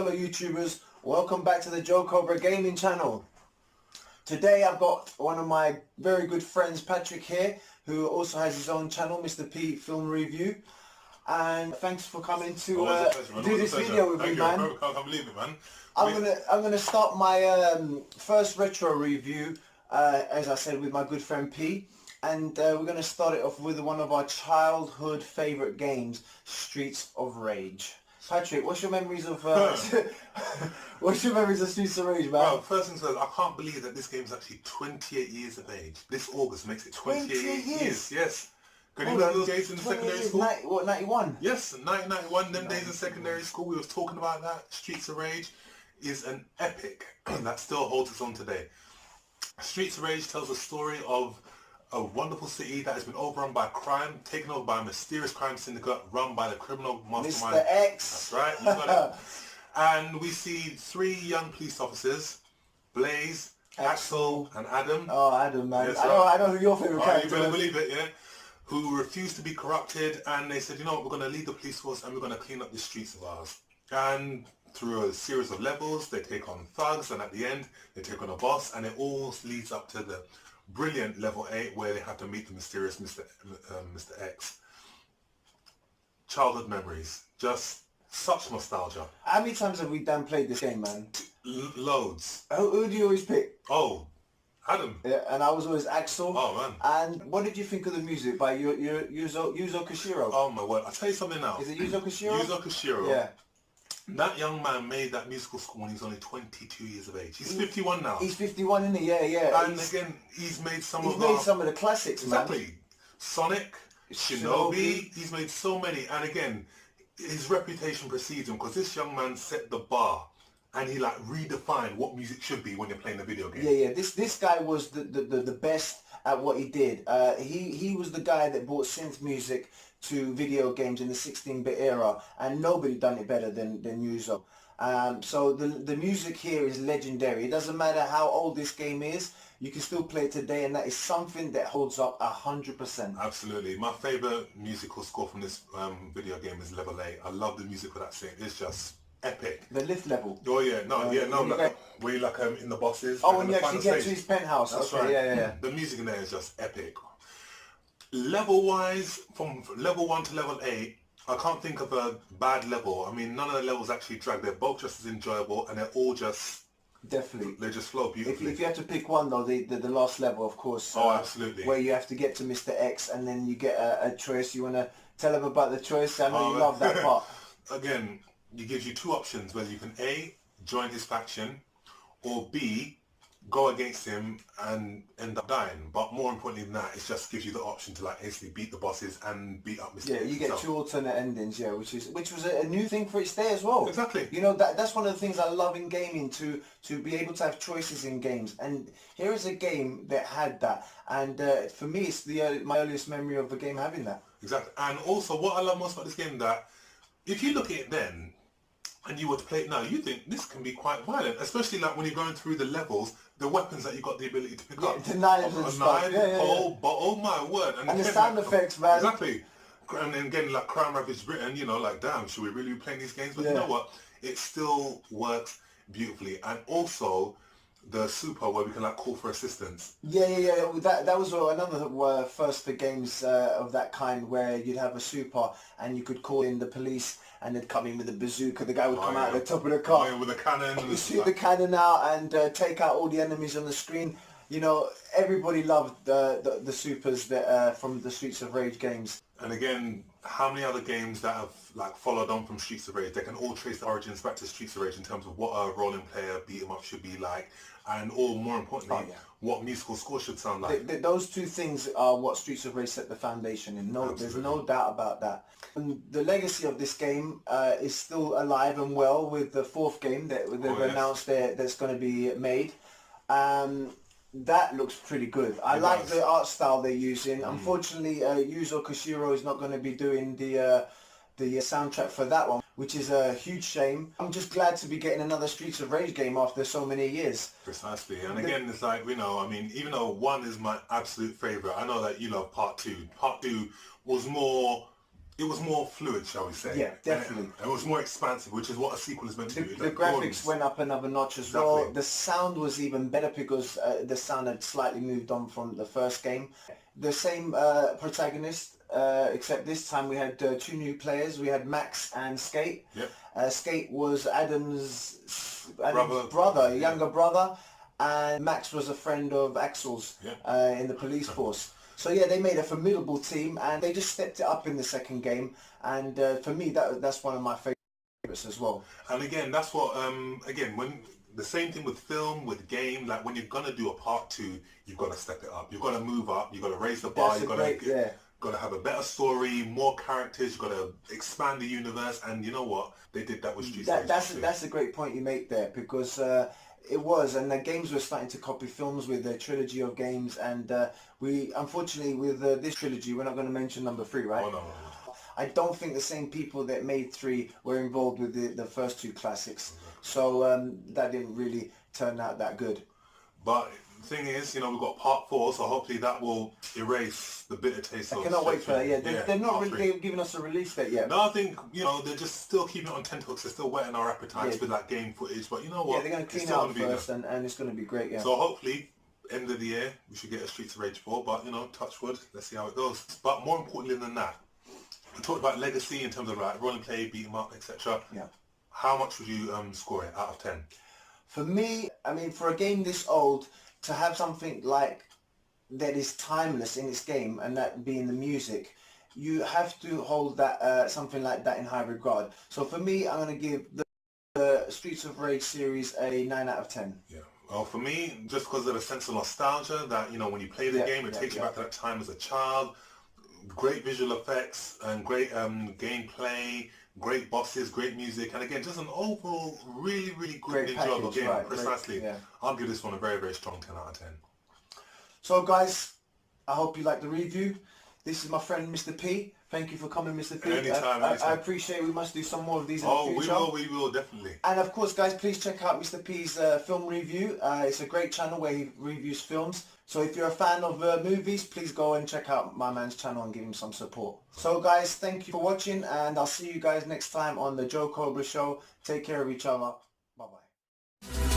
fellow YouTubers, welcome back to the Joe Cobra Gaming channel. Today I've got one of my very good friends, Patrick, here, who also has his own channel, Mr. P Film Review. And thanks for coming to do this video with me, man. I can't believe it, man. I'm gonna start my first retro review, as I said, with my good friend P. And we're going to start it off with one of our childhood favourite games, Streets of Rage. Patrick, what's your memories of Streets of Rage, man? Well, first things first, I can't believe that this game is actually 28 years of age. This August makes it 28 years. Yes. Can you remember those days in secondary school? 91? Yes, 1991, them days in secondary school, we was talking about that. Streets of Rage is an epic that still holds its own today. Streets of Rage tells a story of a wonderful city that has been overrun by crime, taken over by a mysterious crime syndicate run by the criminal mastermind. Mr. X. That's right, you got it. And we see three young police officers, Blaze, Axel, and Adam. Oh, Adam, man. Yes, I know who your favourite character is. You better believe it, yeah? Who refused to be corrupted, and they said, you know what, we're going to lead the police force and we're going to clean up the streets of ours. And through a series of levels, they take on thugs, and at the end, they take on a boss, and it all leads up to the brilliant level 8 where they have to meet the mysterious Mr. X. Childhood memories, just such nostalgia. How many times have we played this game, man? Loads. Who do you always pick? Oh, Adam. Yeah, and I was always Axel. Oh, man. And what did you think of the music by Yuzo Koshiro? Oh my word, I'll tell you something now. Is it Yuzo Koshiro? Yuzo Koshiro. Yeah. That young man made that musical score when he was only 22 years of age. He's 51 now. He's 51, isn't he? Yeah, yeah. And again, he's made some of the classics, exactly. Man. Sonic, Shinobi, he's made so many. And again, his reputation precedes him because this young man set the bar and he like redefined what music should be when you're playing a video game. Yeah, yeah. This guy was the best at what he did. He was the guy that brought synth music to video games in the 16-bit era, and nobody done it better than Yuzo. So the music here is legendary. It doesn't matter how old this game is, you can still play it today, and that is something that holds up 100%. Absolutely. My favourite musical score from this video game is level 8. I love the music for that scene. It's just epic. The lift level. Oh yeah, like, where you like in the bosses. Oh, when you actually get to his penthouse. That's okay, right. Yeah. The music in there is just epic. Level wise, from level 1 to level 8, I can't think of a bad level. I mean, none of the levels actually drag. They're both just as enjoyable, and they're all just definitely. They just flow beautifully. If you have to pick one though, the last level, of course. Oh, absolutely. Where you have to get to Mr. X, and then you get a choice. You want to tell them about the choice? I know you love that part. Again, he gives you two options: whether you can A, join his faction, or B, go against him and end up dying. But more importantly than that, it just gives you the option to like hastily beat the bosses and beat up Mr. Yeah, you get two alternate endings, yeah, which was a new thing for its day as well. Exactly. You know, that's one of the things I love in gaming, to be able to have choices in games. And here is a game that had that. And for me, it's my earliest memory of the game having that. Exactly. And also, what I love most about this game, that if you look at it then, and you were to play it now, you think this can be quite violent, especially like when you're going through the levels, the weapons that you got the ability to pick up. The knives and stuff. But oh my word. And the sound effects, man. Exactly. And then again, like Crime Rapids Britain, you know, like, damn, should we really be playing these games? But you know what? It still works beautifully. And also, the super where we can like call for assistance. Yeah. That was another first for games of that kind, where you'd have a super and you could call in the police and they'd come in with a bazooka. The guy would come out at the top of the car. Oh, yeah, with a cannon. You shoot the cannon out and take out all the enemies on the screen. You know, everybody loved the supers that from the Streets of Rage games. And again, how many other games that have like followed on from Streets of Rage? They can all trace the origins back to Streets of Rage in terms of what a rolling player beat 'em up should be like, and more importantly, what musical score should sound like. Those two things are what Streets of Rage set the foundation in. There's no doubt about that. And the legacy of this game is still alive and well with the fourth game that they've announced that's going to be made. That looks pretty good. I like the art style they're using. Unfortunately, Yuzo Koshiro is not going to be doing the soundtrack for that one, which is a huge shame. I'm just glad to be getting another Streets of Rage game after so many years. Precisely. And again, it's like, you know, I mean, even though 1 is my absolute favourite, I know that you love Part 2. Part 2 was more it was more fluid, shall we say. Yeah, definitely. And it was more expansive, which is what a sequel is meant to do. The graphics went up another notch as well. The sound was even better because the sound had slightly moved on from the first game. The same protagonist, except this time we had two new players. We had Max and Skate. Yep. Skate was Adam's brother, younger brother, and Max was a friend of Axel's in the police force. So yeah, they made a formidable team, and they just stepped it up in the second game. And for me, that's one of my favorites as well. And again, that's what when the same thing with film, with game, like when you're gonna do a part 2, you've got to step it up. You've got to move up. You've got to raise the bar. You've got to have a better story, more characters. You've got to expand the universe. And you know what? They did that with Streets of Rage. That's a great point you make there, because it was, and the games were starting to copy films with the trilogy of games, and we, unfortunately, with this trilogy, we're not going to mention number 3, right? Oh, no. I don't think the same people that made 3 were involved with the first 2 classics, so that didn't really turn out that good. But the thing is, we've got part 4, so hopefully that will erase the bitter taste. I cannot wait for that. They're not really giving us a release date yet. No, I think they're just still keeping it on tenterhooks. They're still whetting our appetites with that game footage. But you know what? Yeah, they're going to clean out first, and it's going to be great. Yeah. So hopefully, end of the year, we should get a Streets of Rage 4. But touch wood. Let's see how it goes. But more importantly than that, we talked about legacy in terms of like role and play, beat 'em up, etc. Yeah. How much would you score it out of 10? For me, I mean, for a game this old, to have something like that is timeless in its game, and that being the music, you have to hold that something like that in high regard. So for me, I'm going to give the Streets of Rage series a 9 out of 10. Yeah. Well, for me, just because of the sense of nostalgia that, when you play the game, it takes you back to that time as a child. Great visual effects and great gameplay, great bosses, great music, and again, just an overall really, really good enjoyable game. Right, precisely. I'll give this one a very, very strong 10 out of 10. So guys, I hope you liked the review. This is my friend Mr. P. Thank you for coming, Mr. P. Anytime. I appreciate it. We must do some more of these in the future. We will, definitely. And of course, guys, please check out Mr. P's film review. It's a great channel where he reviews films. So if you're a fan of movies, please go and check out my man's channel and give him some support. So guys, thank you for watching, and I'll see you guys next time on the Joe Cobra Show. Take care of each other. Bye-bye.